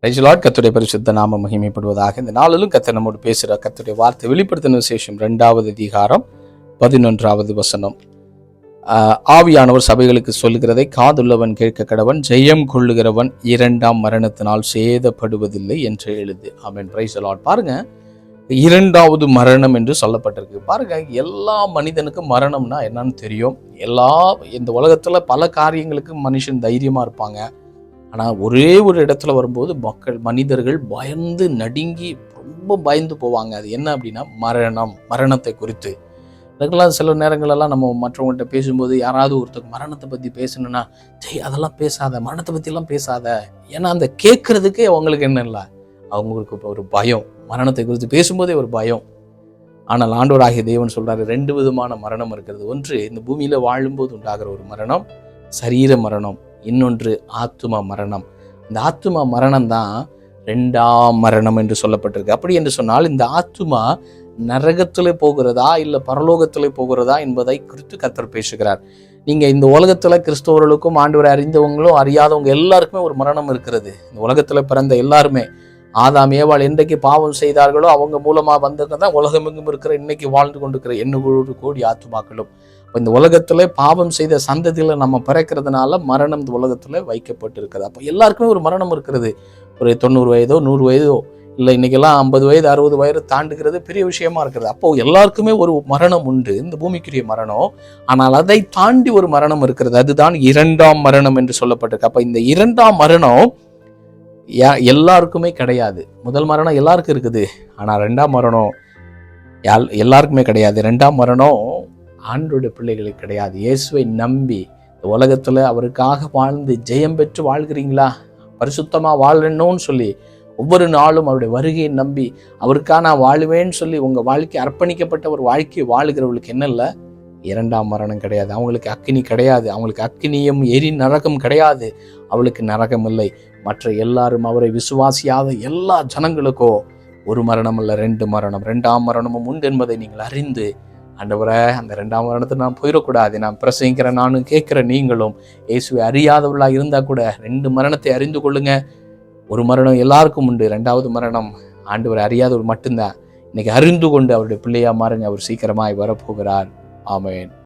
Price Lord. கர்த்தருடைய பரிசுத்த நாம மகிமைப்படுவதாக. இந்த நாளிலும் கர்த்தர் நம்மோடு பேசுகிற கர்த்தருடைய வார்த்தை வெளிப்படுத்தின விசேஷம் 2வது அதிகாரம் 11வது வசனம். ஆவியானவர் சபைகளுக்கு சொல்லுகிறதை காதுள்ளவன் கேட்க கடவன், ஜெயம் கொள்ளுகிறவன் 2ஆம் மரணத்தினால் சேதப்படுவதில்லை என்று எழுது. ஆமென். Praise Lord. பாருங்க, 2வது மரணம் என்று சொல்லப்பட்டிருக்கு. பாருங்க, எல்லா மனிதனுக்கும் மரணம்னா என்னன்னு தெரியும். இந்த உலகத்துல பல காரியங்களுக்கு மனுஷன் தைரியமா இருப்பாங்க. ஆனால் ஒரே ஒரு இடத்துல வரும்போது மனிதர்கள் பயந்து நடுங்கி ரொம்ப பயந்து போவாங்க. அது என்ன அப்படின்னா மரணத்தை குறித்து. அதுக்கெல்லாம் சில நேரங்களெல்லாம் நம்ம மற்றவங்கள்ட்ட பேசும்போது யாராவது ஒருத்தருக்கு மரணத்தை பற்றி பேசணுன்னா, அதெல்லாம் பேசாத, மரணத்தை பற்றிலாம் பேசாத. ஏன்னா அந்த கேட்கறதுக்கே அவங்களுக்கு என்ன இல்லை, அவங்களுக்கு இப்போ ஒரு பயம், மரணத்தை குறித்து பேசும்போதே ஒரு பயம். ஆனால் ஆண்டவராகிய தேவன் சொல்றாரு, 2 விதமான மரணம் இருக்கிறது. ஒன்று இந்த பூமியில வாழும்போது உண்டாகிற ஒரு மரணம், சரீர மரணம். இன்னொன்று ஆத்தும மரணம். இந்த ஆத்தும மரணம் தான் 2ஆம் மரணம் என்று சொல்லப்பட்டிருக்கு. அப்படி என்று சொன்னால் இந்த ஆத்துமா நரகத்திலே போகிறதா இல்லை பரலோகத்திலே போகிறதா என்பதை குறித்து கர்த்தர் பேசுகிறார். நீங்க இந்த உலகத்துல கிறிஸ்தவர்களுக்கும் ஆண்டவரை அறிந்தவங்களும் அறியாதவங்க எல்லாருக்குமே ஒரு மரணம் இருக்கிறது. இந்த உலகத்துல பிறந்த எல்லாருமே, ஆதாம் ஏவாள் என்றைக்கு பாவம் செய்தார்களோ அவங்க மூலமா வந்தவங்க தான் உலகமெங்கும் இருக்கிற இன்னைக்கு வாழ்ந்து கொண்டிருக்கிற 800 கோடி ஆத்துமாக்களும். இந்த உலகத்துல பாவம் செய்த சந்ததியில நம்ம பிறக்கிறதுனால மரணம் இந்த உலகத்துல வைக்கப்பட்டு இருக்குது. அப்போ எல்லாருக்குமே ஒரு மரணம் இருக்கிறது. ஒரு 90 வயதோ 100 வயதோ இல்லை, இன்னைக்கெல்லாம் 50 வயது 60 வயது தாண்டுகிறது பெரிய விஷயமா இருக்கிறது. அப்போ எல்லாருக்குமே ஒரு மரணம் உண்டு, இந்த பூமிக்குரிய மரணம். ஆனால் அதை தாண்டி ஒரு மரணம் இருக்கிறது, அதுதான் 2ஆம் மரணம் என்று சொல்லப்பட்டிருக்கு. அப்ப இந்த 2ஆம் மரணம் எல்லாருக்குமே கிடையாது. முதல் மரணம் எல்லாருக்கும் இருக்குது, ஆனா 2ஆம் மரணம் எல்லாருக்குமே கிடையாது. 2ஆம் மரணம் ஆண்டவருடைய பிள்ளைகளுக்கு கிடையாது. இயேசுவை நம்பி இந்த உலகத்துல அவருக்காக வாழ்ந்து ஜெயம் பெற்று வாழ்கிறீங்களா, பரிசுத்தமா வாழணும்னு சொல்லி ஒவ்வொரு நாளும் அவருடைய வருகையை நம்பி அவருக்காக நான் வாழுவேன்னு சொல்லி உங்க வாழ்க்கை அர்ப்பணிக்கப்பட்ட ஒரு வாழ்க்கையை வாழுகிறவர்களுக்கு என்ன இல்லை, 2ஆம் மரணம் கிடையாது. அவங்களுக்கு அக்கினி கிடையாது, அவங்களுக்கு அக்கினியும் எரி நரகம் கிடையாது, அவளுக்கு நரகம் இல்லை. மற்ற எல்லாரும் அவரை விசுவாசியாத எல்லா ஜனங்களுக்கோ ஒரு மரணம் அல்ல, 2 மரணம். 2ஆம் மரணமும் உண்டு என்பதை நீங்கள் அறிந்து, ஆண்டவரே அந்த 2ஆம் மரணத்தை நான் போயிடக்கூடாது, நான் பிரசங்கிக்கிற நானும் கேட்கிற நீங்களும் இயேசுவை அறியாதவர்களா இருந்தா கூட 2 மரணத்தை அறிந்து கொள்ளுங்க. ஒரு மரணம் எல்லாருக்கும் உண்டு, 2வது மரணம் ஆண்டவரை அறியாதவர் மட்டும்தான். இன்னைக்கு அறிந்து கொண்டு அவருடைய பிள்ளையா மாறுங்க. அவர் சீக்கிரமாய் வரப்போகிறார். ஆமென்.